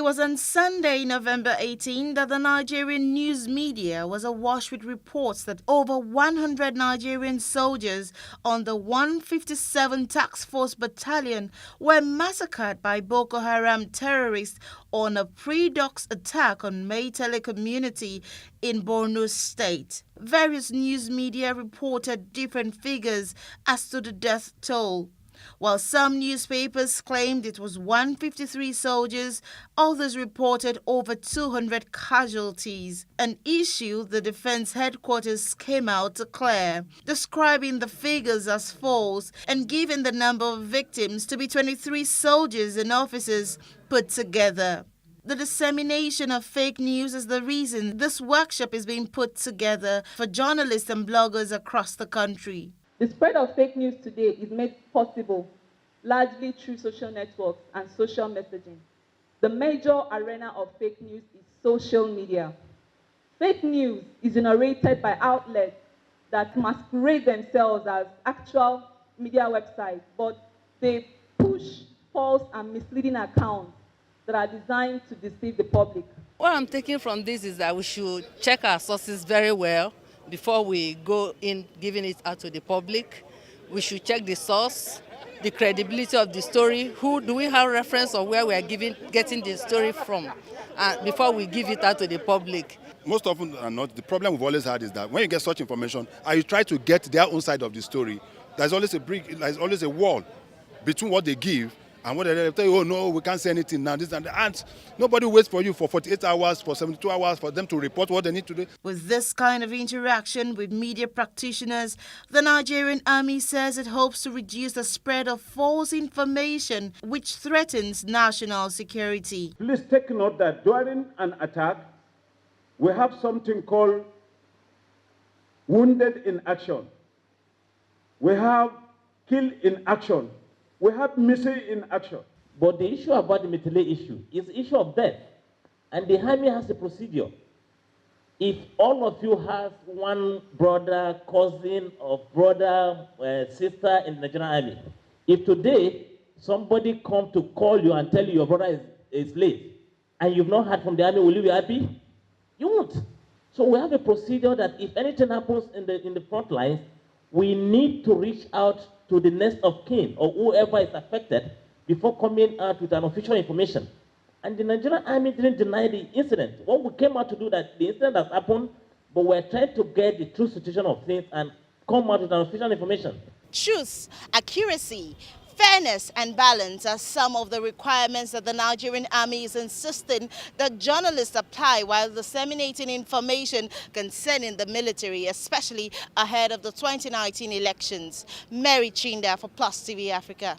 It was on Sunday, November 18, that the Nigerian news media was awash with reports that over 100 Nigerian soldiers on the 157 Task Force Battalion were massacred by Boko Haram terrorists on a pre-dox attack on Maytele community in Borno State. Various news media reported different figures as to the death toll. While some newspapers claimed it was 153 soldiers, others reported over 200 casualties, an issue the defense headquarters came out to clear, describing the figures as false and giving the number of victims to be 23 soldiers and officers put together. The dissemination of fake news is the reason this workshop is being put together for journalists and bloggers across the country. The spread of fake news today is made possible largely through social networks and social messaging. The major arena of fake news is social media. Fake news is generated by outlets that masquerade themselves as actual media websites, but they push false and misleading accounts that are designed to deceive the public. What I'm taking from this is that we should check our sources very well before we go in giving it out to the public. We should check the source, the credibility of the story, who do we have reference of where we are getting the story from, before we give it out to the public. Most often than not, the problem we've always had is that when you get such information and you try to get their own side of the story, there's always a wall between what they give and what they tell you, oh no, we can't say anything now, this and that. And nobody waits for you for 48 hours, for 72 hours for them to report what they need to do. With this kind of interaction with media practitioners, the Nigerian Army says it hopes to reduce the spread of false information which threatens national security. Please take note that during an attack, we have something called wounded in action. We have killed in action. We have missing in action. But the issue about the Metele issue is the issue of death. And the army has a procedure. If all of you have one brother, cousin, or brother, sister in the Nigerian army, if today somebody come to call you and tell you your brother is late, and you've not heard from the army, will you be happy? You won't. So we have a procedure that if anything happens in the front lines, we need to reach out to the next of kin or whoever is affected before coming out with an official information. And the Nigerian army didn't deny the incident. What we came out to do that the incident has happened, but we're trying to get the true situation of things and come out with an official information. Truth, accuracy, fairness and balance are some of the requirements that the Nigerian Army is insisting that journalists apply while disseminating information concerning the military, especially ahead of the 2019 elections. Chinda for Plus TV Africa.